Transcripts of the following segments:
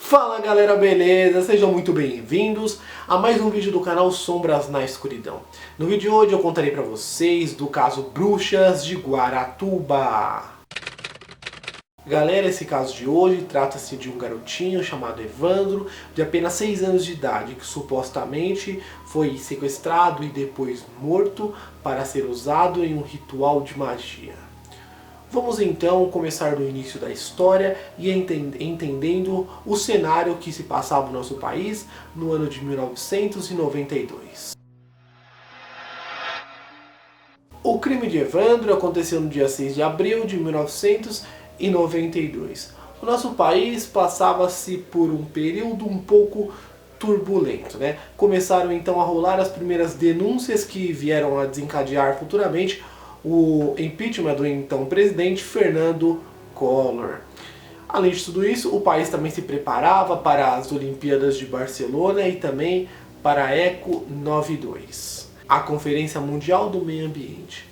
Fala galera, beleza? Sejam muito bem-vindos a mais um vídeo do canal Sombras na Escuridão. No vídeo de hoje eu contarei pra vocês do caso Bruxas de Guaratuba. Galera, esse caso de hoje trata-se de um garotinho chamado Evandro, de apenas 6 anos de idade, que supostamente foi sequestrado e depois morto para ser usado em um ritual de magia. Vamos então começar do início da história e entendendo o cenário que se passava no nosso país no ano de 1992. O crime de Evandro aconteceu no dia 6 de abril de 1992. O nosso país passava-se por um período um pouco turbulento, né? Começaram então a rolar as primeiras denúncias que vieram a desencadear futuramente o impeachment do então presidente Fernando Collor. Além de tudo isso, o país também se preparava para as Olimpíadas de Barcelona e também para a Eco 92, a Conferência Mundial do Meio Ambiente.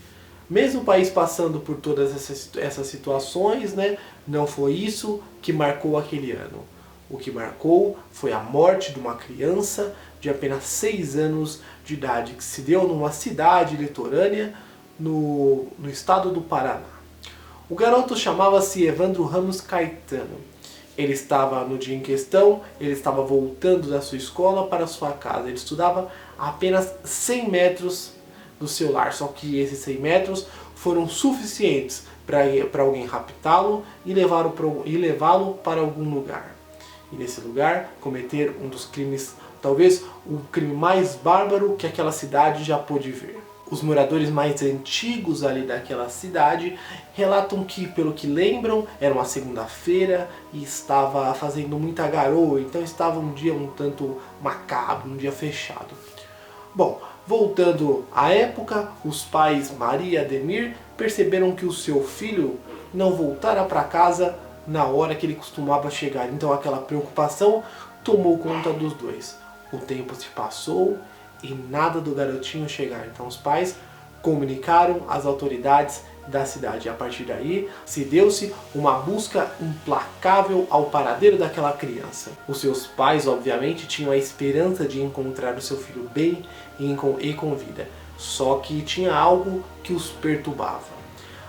Mesmo o país passando por todas essas situações, né, não foi isso que marcou aquele ano. O que marcou foi a morte de uma criança de apenas 6 anos de idade, que se deu numa cidade litorânea no estado do Paraná. O garoto chamava-se Evandro Ramos Caetano. Ele estava, no dia em questão, ele estava voltando da sua escola para sua casa. Ele estudava a apenas 100 metros do seu lar, só que esses 100 metros foram suficientes para alguém raptá-lo e levá-lo para algum lugar. E nesse lugar cometer um dos crimes, talvez o crime mais bárbaro que aquela cidade já pôde ver. Os moradores mais antigos ali daquela cidade relatam que, pelo que lembram, era uma segunda-feira e estava fazendo muita garoa, então estava um dia um tanto macabro, um dia fechado. Bom, voltando à época, os pais Maria e Ademir perceberam que o seu filho não voltara para casa na hora que ele costumava chegar, então aquela preocupação tomou conta dos dois. O tempo se passou e nada do garotinho chegar. Então os pais comunicaram às autoridades da cidade. E a partir daí se deu-se uma busca implacável ao paradeiro daquela criança. Os seus pais, obviamente, tinham a esperança de encontrar o seu filho bem e com vida. Só que tinha algo que os perturbava.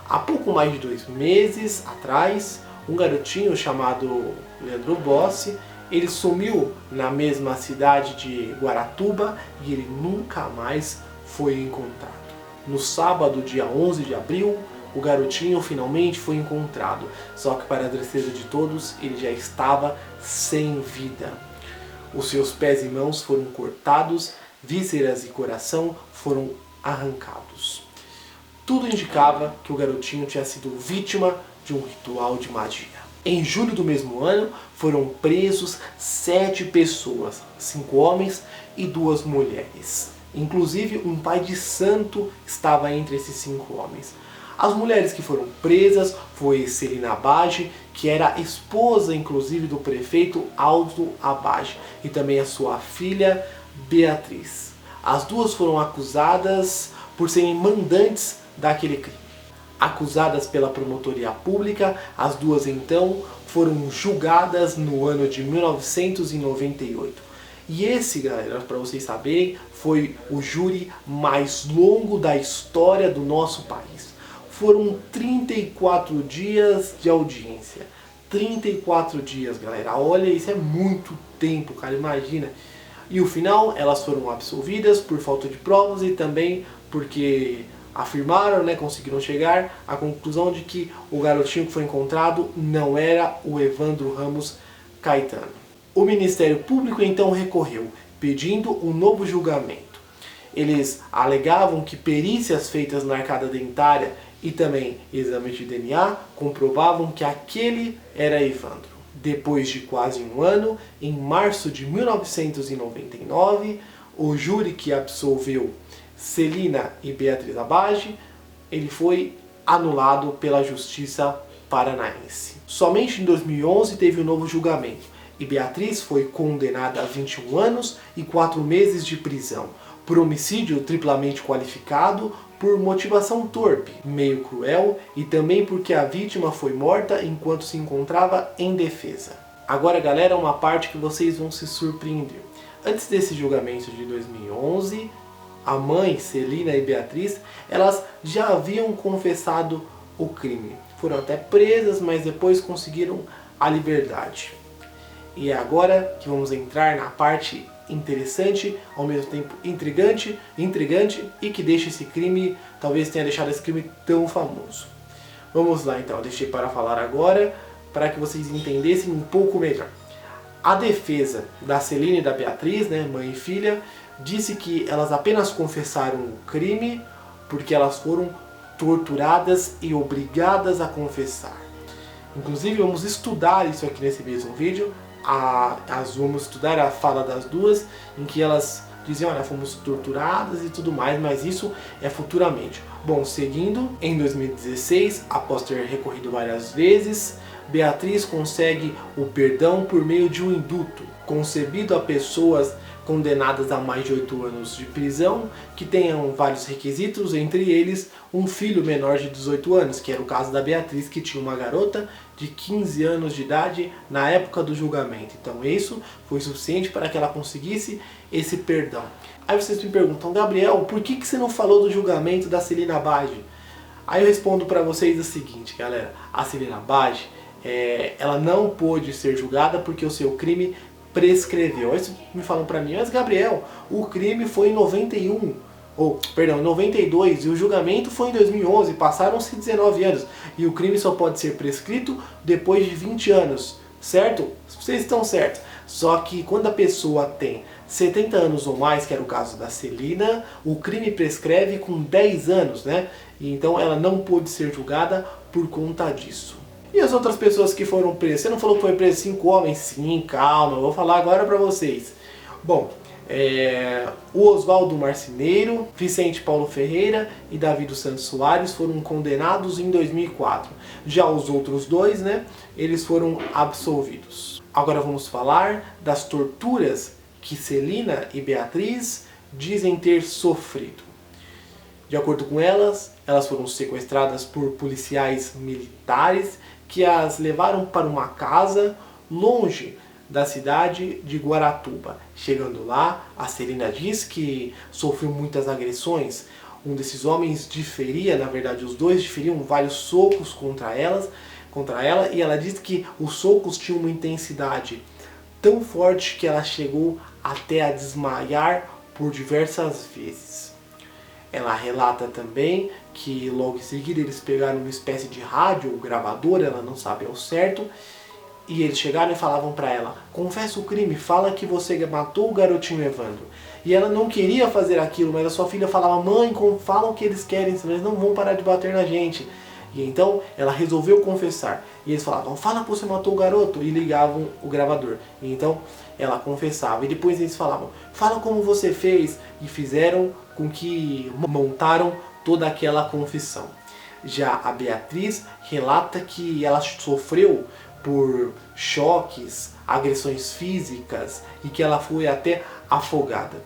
Há pouco mais de 2 meses atrás, um garotinho chamado Leandro Bossi, ele sumiu na mesma cidade de Guaratuba e ele nunca mais foi encontrado. No sábado, dia 11 de abril, o garotinho finalmente foi encontrado. Só que, para a tristeza de todos, ele já estava sem vida. Os seus pés e mãos foram cortados, vísceras e coração foram arrancados. Tudo indicava que o garotinho tinha sido vítima de um ritual de magia. Em julho do mesmo ano, foram presos 7 pessoas, 5 homens e 2 mulheres. Inclusive, um pai de santo estava entre esses 5 homens. As mulheres que foram presas foi Celina Abage, que era esposa, inclusive, do prefeito Aldo Abage, e também a sua filha Beatriz. As duas foram acusadas por serem mandantes daquele crime. Acusadas pela promotoria pública, as duas então foram julgadas no ano de 1998. E esse, galera, para vocês saberem, foi o júri mais longo da história do nosso país. Foram 34 dias de audiência. 34 dias, galera. Olha, isso é muito tempo, cara, imagina. E o final, elas foram absolvidas por falta de provas e também porque afirmaram, né, conseguiram chegar à conclusão de que o garotinho que foi encontrado não era o Evandro Ramos Caetano. O Ministério Público então recorreu, pedindo um novo julgamento. Eles alegavam que perícias feitas na arcada dentária e também exames de DNA comprovavam que aquele era Evandro. Depois de quase um ano, em março de 1999, o júri que absolveu Celina e Beatriz Abage, ele foi anulado pela Justiça Paranaense. Somente em 2011 teve um novo julgamento e Beatriz foi condenada a 21 anos e 4 meses de prisão por homicídio triplamente qualificado, por motivação torpe, meio cruel e também porque a vítima foi morta enquanto se encontrava em defesa. Agora, galera, uma parte que vocês vão se surpreender. Antes desse julgamento de 2011, a mãe, Celina e Beatriz, elas já haviam confessado o crime. Foram até presas, mas depois conseguiram a liberdade. E é agora que vamos entrar na parte interessante, ao mesmo tempo intrigante e que deixa esse crime, talvez tenha deixado esse crime tão famoso. Vamos lá então, eu deixei para falar agora, para que vocês entendessem um pouco melhor. A defesa da Celina e da Beatriz, né, mãe e filha, disse que elas apenas confessaram o crime porque elas foram torturadas e obrigadas a confessar. Inclusive vamos estudar isso aqui nesse mesmo vídeo, vamos estudar a fala das duas, em que elas diziam, olha, fomos torturadas e tudo mais, mas isso é futuramente. Bom, seguindo, em 2016, após ter recorrido várias vezes, Beatriz consegue o perdão por meio de um indulto, concebido a pessoas condenadas a mais de 8 anos de prisão, que tenham vários requisitos, entre eles um filho menor de 18 anos, que era o caso da Beatriz, que tinha uma garota de 15 anos de idade na época do julgamento. Então isso foi suficiente para que ela conseguisse esse perdão. Aí vocês me perguntam, Gabriel, por que você não falou do julgamento da Celina Bage? Aí eu respondo para vocês o seguinte, galera, a Celina Bage, ela não pôde ser julgada porque o seu crime prescreveu. Aí me falam para mim, mas Gabriel, o crime foi em 92 e o julgamento foi em 2011, passaram-se 19 anos e o crime só pode ser prescrito depois de 20 anos, certo? Vocês estão certos. Só que quando a pessoa tem 70 anos ou mais, que era o caso da Celina, o crime prescreve com 10 anos, né? E então ela não pôde ser julgada por conta disso. E as outras pessoas que foram presas? Você não falou que foi preso 5 homens? Sim, calma, eu vou falar agora pra vocês. Bom, o Oswaldo Marceneiro, Vicente Paulo Ferreira e Davi dos Santos Soares foram condenados em 2004. Já os outros dois, né, eles foram absolvidos. Agora vamos falar das torturas que Celina e Beatriz dizem ter sofrido. De acordo com elas foram sequestradas por policiais militares que as levaram para uma casa longe da cidade de Guaratuba. Chegando lá, a Celina diz que sofreu muitas agressões. Um desses homens diferia, na verdade os dois diferiam vários socos contra ela, e ela diz que os socos tinham uma intensidade tão forte que ela chegou até a desmaiar por diversas vezes. Ela relata também que logo em seguida eles pegaram uma espécie de rádio ou gravadora, ela não sabe ao certo, e eles chegaram e falavam para ela, confessa o crime, fala que você matou o garotinho Evandro. E ela não queria fazer aquilo, mas a sua filha falava, mãe, fala o que eles querem, senão eles não vão parar de bater na gente. E então ela resolveu confessar. E eles falavam, fala que você matou o garoto, e ligavam o gravador. E então ela confessava. E depois eles falavam, fala como você fez. E fizeram com que montaram toda aquela confissão. Já a Beatriz relata que ela sofreu por choques, agressões físicas e que ela foi até afogada.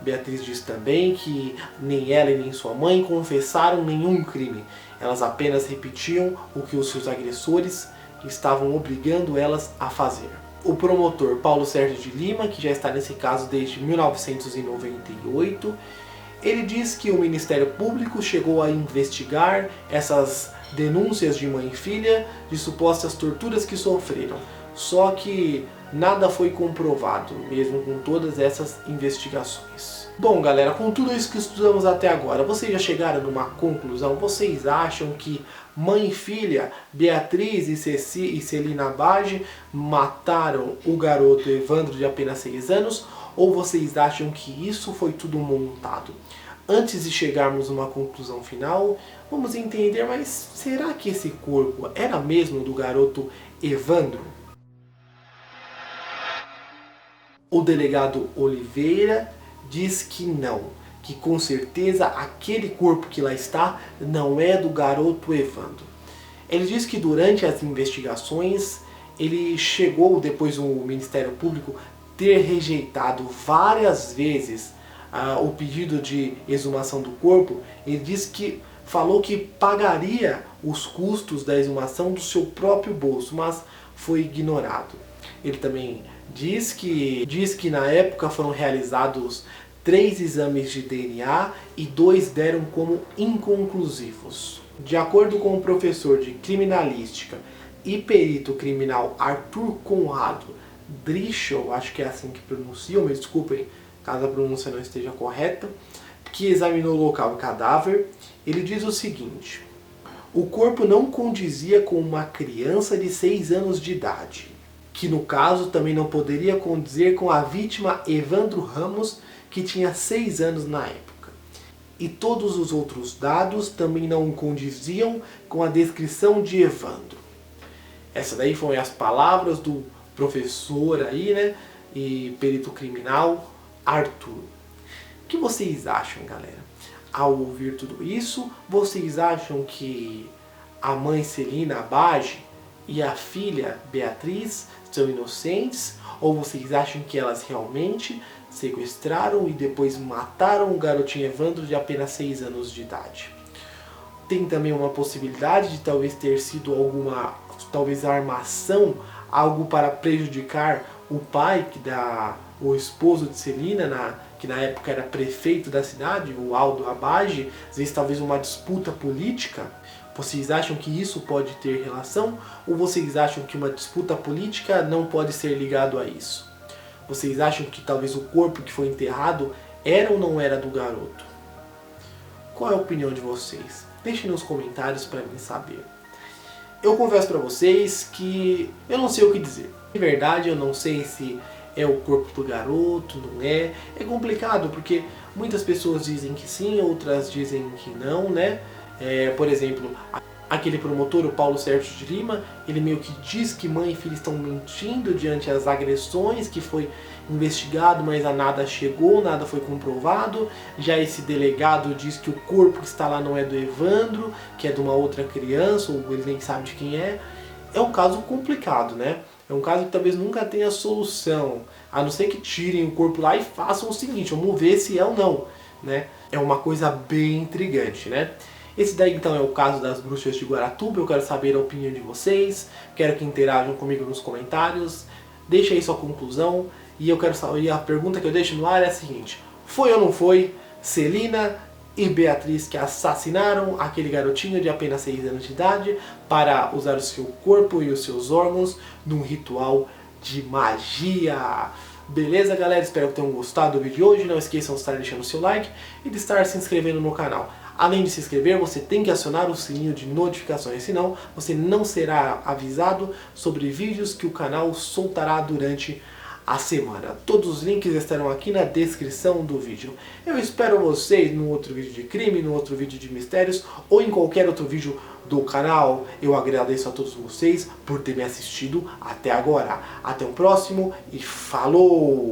Beatriz diz também que nem ela e nem sua mãe confessaram nenhum crime. Elas apenas repetiam o que os seus agressores estavam obrigando elas a fazer. O promotor Paulo Sérgio de Lima, que já está nesse caso desde 1998, ele diz que o Ministério Público chegou a investigar essas denúncias de mãe e filha de supostas torturas que sofreram. Só que nada foi comprovado, mesmo com todas essas investigações. Bom, galera, com tudo isso que estudamos até agora, vocês já chegaram numa conclusão? Vocês acham que mãe e filha, Beatriz e Celina Bage, mataram o garoto Evandro de apenas 6 anos? Ou vocês acham que isso foi tudo montado? Antes de chegarmos numa conclusão final, vamos entender, mas será que esse corpo era mesmo do garoto Evandro? O delegado Oliveira diz que não, que com certeza aquele corpo que lá está não é do garoto Evandro. Ele diz que durante as investigações, ele chegou, depois o Ministério Público, ter rejeitado várias vezes o pedido de exumação do corpo. Ele diz que falou que pagaria os custos da exumação do seu próprio bolso, mas foi ignorado. Ele também diz que na época foram realizados 3 exames de DNA e 2 deram como inconclusivos. De acordo com o professor de criminalística e perito criminal Arthur Conrado Drischel, acho que é assim que pronunciam, me desculpem caso a pronúncia não esteja correta, que examinou o local e cadáver, ele diz o seguinte: o corpo não condizia com uma criança de 6 anos de idade, que no caso também não poderia condizer com a vítima Evandro Ramos, que tinha 6 anos na época. E todos os outros dados também não condiziam com a descrição de Evandro. Essas daí foram as palavras do professor aí, né, e perito criminal Arthur. O que vocês acham, galera? Ao ouvir tudo isso, vocês acham que a mãe Celina Abage e a filha Beatriz são inocentes? Ou vocês acham que elas realmente sequestraram e depois mataram o garotinho Evandro de apenas 6 anos de idade? Tem também uma possibilidade de talvez ter sido alguma, talvez armação, algo para prejudicar o pai, o esposo de Celina, que na época era prefeito da cidade, o Aldo Abage, às vezes talvez uma disputa política. Vocês acham que isso pode ter relação? Ou vocês acham que uma disputa política não pode ser ligado a isso? Vocês acham que talvez o corpo que foi enterrado era ou não era do garoto? Qual é a opinião de vocês? Deixem nos comentários para mim saber. Eu confesso para vocês que eu não sei o que dizer. De verdade, eu não sei se é o corpo do garoto, não é. É complicado porque muitas pessoas dizem que sim, outras dizem que não, né? Por exemplo, aquele promotor, o Paulo Sérgio de Lima, ele meio que diz que mãe e filha estão mentindo diante das agressões, que foi investigado, mas a nada chegou, nada foi comprovado. Já esse delegado diz que o corpo que está lá não é do Evandro, que é de uma outra criança, ou ele nem sabe de quem é. É um caso complicado, né? É um caso que talvez nunca tenha solução, a não ser que tirem o corpo lá e façam o seguinte, vamos ver se é ou não, né? É uma coisa bem intrigante, né? Esse daí então é o caso das bruxas de Guaratuba. Eu quero saber a opinião de vocês, quero que interajam comigo nos comentários, deixa aí sua conclusão, e eu quero saber, e a pergunta que eu deixo no ar é a seguinte: foi ou não foi Celina e Beatriz que assassinaram aquele garotinho de apenas 6 anos de idade para usar o seu corpo e os seus órgãos num ritual de magia? Beleza, galera? Espero que tenham gostado do vídeo de hoje. Não esqueçam de estar deixando o seu like e de estar se inscrevendo no canal. Além de se inscrever, você tem que acionar o sininho de notificações, senão você não será avisado sobre vídeos que o canal soltará durante a semana. Todos os links estarão aqui na descrição do vídeo. Eu espero vocês no outro vídeo de crime, no outro vídeo de mistérios ou em qualquer outro vídeo do canal. Eu agradeço a todos vocês por terem assistido até agora. Até o próximo e falou!